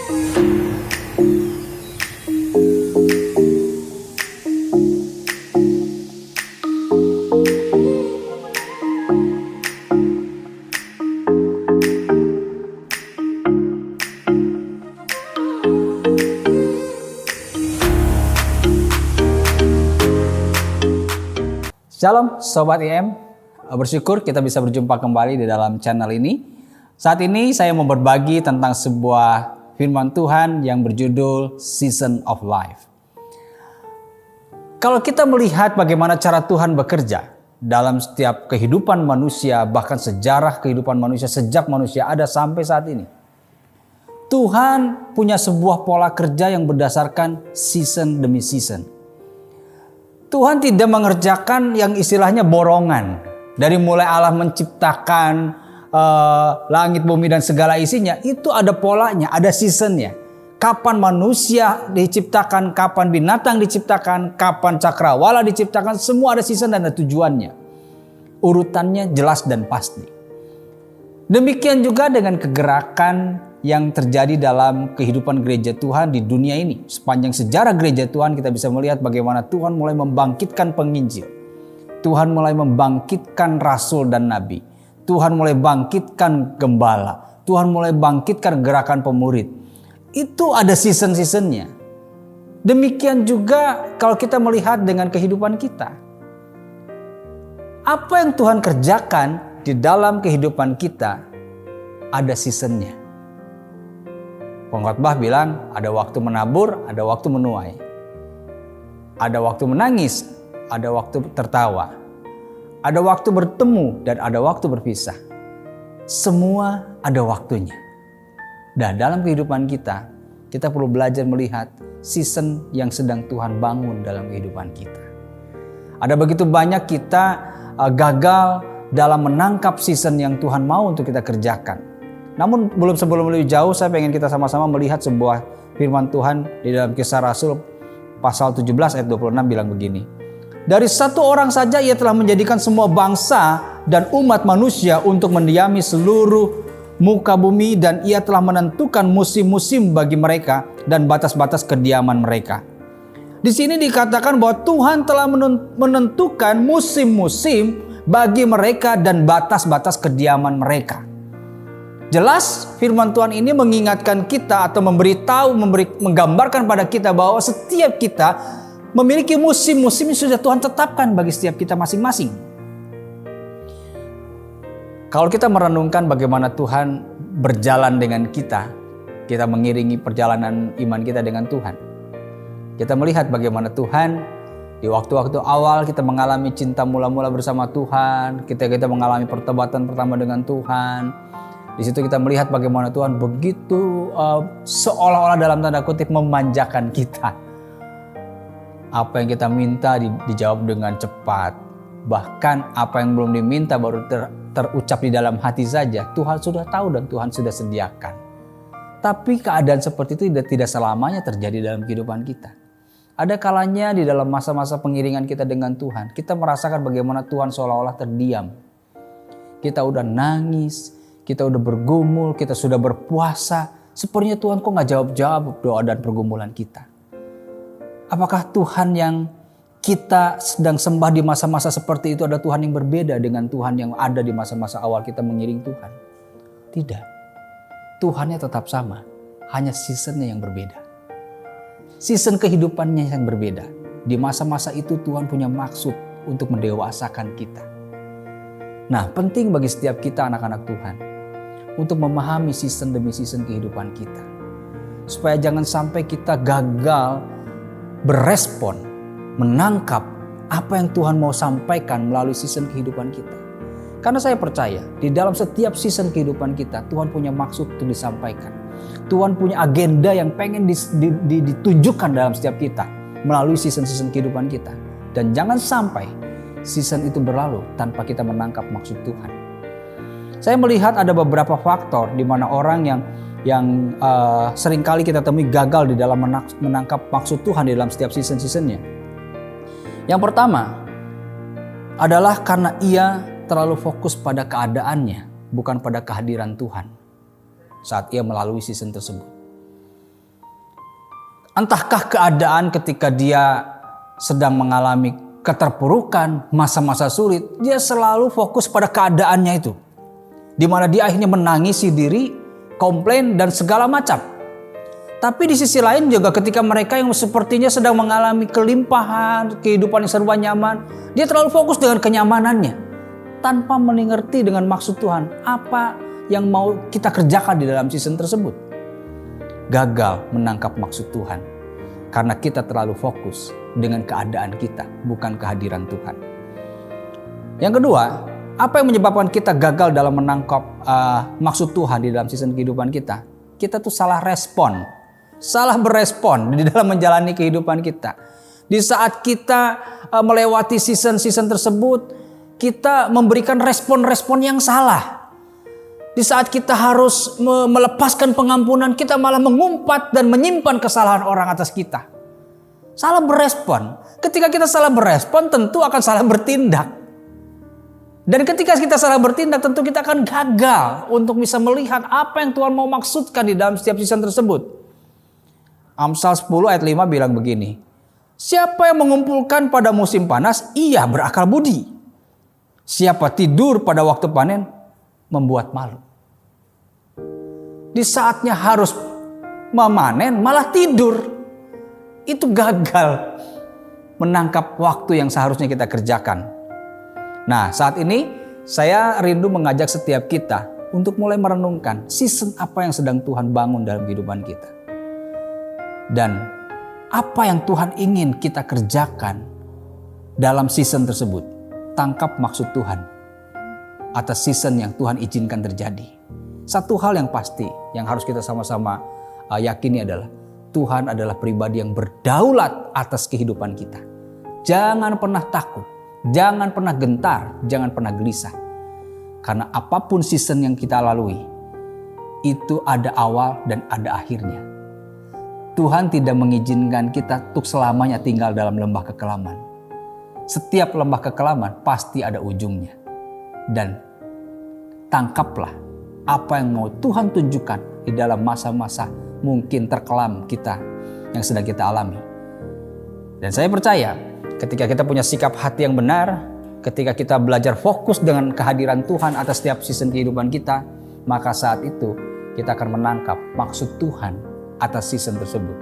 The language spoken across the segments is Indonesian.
Shalom Sobat IM, bersyukur kita bisa berjumpa kembali di dalam channel ini. Saat ini saya mau berbagi tentang sebuah firman Tuhan yang berjudul Season of Life. Kalau kita melihat bagaimana cara Tuhan bekerja dalam setiap kehidupan manusia, bahkan sejarah kehidupan manusia sejak manusia ada sampai saat ini, Tuhan punya sebuah pola kerja yang berdasarkan season demi season. Tuhan tidak mengerjakan yang istilahnya borongan. Dari mulai Allah menciptakan langit, bumi dan segala isinya, itu ada polanya, ada seasonnya. Kapan manusia diciptakan, kapan binatang diciptakan, kapan cakrawala diciptakan, semua ada season dan ada tujuannya. Urutannya jelas dan pasti. Demikian juga dengan kegerakan yang terjadi dalam kehidupan gereja Tuhan di dunia ini. Sepanjang sejarah gereja Tuhan kita bisa melihat bagaimana Tuhan mulai membangkitkan penginjil. Tuhan mulai membangkitkan rasul dan nabi. Tuhan mulai bangkitkan gembala. Tuhan mulai bangkitkan gerakan pemurid. Itu ada season-seasonnya. Demikian juga kalau kita melihat dengan kehidupan kita. Apa yang Tuhan kerjakan di dalam kehidupan kita ada seasonnya. Pengkhotbah bilang ada waktu menabur, ada waktu menuai. Ada waktu menangis, ada waktu tertawa. Ada waktu bertemu dan ada waktu berpisah. Semua ada waktunya. Dan dalam kehidupan kita perlu belajar melihat season yang sedang Tuhan bangun dalam kehidupan kita. Ada begitu banyak kita gagal dalam menangkap season yang Tuhan mau untuk kita kerjakan. Namun sebelum lebih jauh, saya pengen kita sama-sama melihat sebuah firman Tuhan di dalam Kisah Rasul pasal 17 ayat 26 bilang begini. Dari satu orang saja ia telah menjadikan semua bangsa dan umat manusia untuk mendiami seluruh muka bumi, dan ia telah menentukan musim-musim bagi mereka dan batas-batas kediaman mereka. Di sini dikatakan bahwa Tuhan telah menentukan musim-musim bagi mereka dan batas-batas kediaman mereka. Jelas firman Tuhan ini mengingatkan kita atau menggambarkan pada kita bahwa setiap kita memiliki musim-musim yang sudah Tuhan tetapkan bagi setiap kita masing-masing. Kalau kita merenungkan bagaimana Tuhan berjalan dengan kita mengiringi perjalanan iman kita dengan Tuhan. Kita melihat bagaimana Tuhan di waktu-waktu awal kita mengalami cinta mula-mula bersama Tuhan, kita mengalami pertobatan pertama dengan Tuhan. Di situ kita melihat bagaimana Tuhan begitu seolah-olah dalam tanda kutip memanjakan kita. Apa yang kita minta dijawab dengan cepat. Bahkan apa yang belum diminta baru terucap di dalam hati saja, Tuhan sudah tahu dan Tuhan sudah sediakan. Tapi keadaan seperti itu tidak selamanya terjadi dalam kehidupan kita. Ada kalanya di dalam masa-masa pengiringan kita dengan Tuhan, kita merasakan bagaimana Tuhan seolah-olah terdiam. Kita udah nangis, kita udah bergumul, kita sudah berpuasa. Sepertinya Tuhan kok gak jawab-jawab doa dan pergumulan kita. Apakah Tuhan yang kita sedang sembah di masa-masa seperti itu ada Tuhan yang berbeda dengan Tuhan yang ada di masa-masa awal kita mengiring Tuhan? Tidak. Tuhannya tetap sama. Hanya seasonnya yang berbeda. Season kehidupannya yang berbeda. Di masa-masa itu Tuhan punya maksud untuk mendewasakan kita. Nah, penting bagi setiap kita anak-anak Tuhan untuk memahami season demi season kehidupan kita. Supaya jangan sampai kita gagal berespon, menangkap apa yang Tuhan mau sampaikan melalui season kehidupan kita. Karena saya percaya di dalam setiap season kehidupan kita, Tuhan punya maksud untuk disampaikan. Tuhan punya agenda yang pengen ditunjukkan dalam setiap kita melalui season-season kehidupan kita. Dan jangan sampai season itu berlalu tanpa kita menangkap maksud Tuhan. Saya melihat ada beberapa faktor di mana orang yang seringkali kita temui gagal di dalam menangkap maksud Tuhan di dalam setiap season-seasonnya. Yang pertama adalah karena ia terlalu fokus pada keadaannya, bukan pada kehadiran Tuhan saat ia melalui season tersebut. Entahkah keadaan ketika dia sedang mengalami keterpurukan, masa-masa sulit, dia selalu fokus pada keadaannya itu. Di mana dia akhirnya menangisi diri, komplain dan segala macam. Tapi di sisi lain juga ketika mereka yang sepertinya sedang mengalami kelimpahan, kehidupan yang serba nyaman, dia terlalu fokus dengan kenyamanannya tanpa mengerti dengan maksud Tuhan apa yang mau kita kerjakan di dalam season tersebut. Gagal menangkap maksud Tuhan karena kita terlalu fokus dengan keadaan kita, bukan kehadiran Tuhan. Yang kedua, apa yang menyebabkan kita gagal dalam menangkap maksud Tuhan di dalam season kehidupan kita? Kita tuh salah respon. Salah berespon di dalam menjalani kehidupan kita. Di saat kita melewati season-season tersebut, kita memberikan respon-respon yang salah. Di saat kita harus melepaskan pengampunan, kita malah mengumpat dan menyimpan kesalahan orang atas kita. Salah berespon. Ketika kita salah berespon, tentu akan salah bertindak. Dan ketika kita salah bertindak, tentu kita akan gagal untuk bisa melihat apa yang Tuhan mau maksudkan di dalam setiap season tersebut. Amsal 10 ayat 5 bilang begini, siapa yang mengumpulkan pada musim panas, ia berakal budi. Siapa tidur pada waktu panen, membuat malu. Di saatnya harus memanen, malah tidur. Itu gagal menangkap waktu yang seharusnya kita kerjakan. Nah, saat ini saya rindu mengajak setiap kita untuk mulai merenungkan season apa yang sedang Tuhan bangun dalam kehidupan kita. Dan apa yang Tuhan ingin kita kerjakan dalam season tersebut. Tangkap maksud Tuhan atas season yang Tuhan izinkan terjadi. Satu hal yang pasti yang harus kita sama-sama yakini adalah Tuhan adalah pribadi yang berdaulat atas kehidupan kita. Jangan pernah takut, jangan pernah gentar, jangan pernah gelisah. Karena apapun season yang kita lalui, itu ada awal dan ada akhirnya. Tuhan tidak mengizinkan kita untuk selamanya tinggal dalam lembah kekelaman. Setiap lembah kekelaman pasti ada ujungnya. Dan tangkaplah apa yang mau Tuhan tunjukkan di dalam masa-masa mungkin terkelam kita yang sedang kita alami. Dan saya percaya ketika kita punya sikap hati yang benar, ketika kita belajar fokus dengan kehadiran Tuhan atas setiap season kehidupan kita, maka saat itu kita akan menangkap maksud Tuhan atas season tersebut.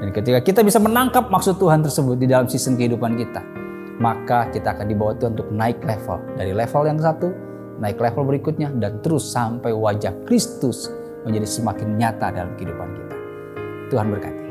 Dan ketika kita bisa menangkap maksud Tuhan tersebut di dalam season kehidupan kita, maka kita akan dibawa Tuhan untuk naik level. Dari level yang satu, naik level berikutnya, dan terus sampai wajah Kristus menjadi semakin nyata dalam kehidupan kita. Tuhan berkati.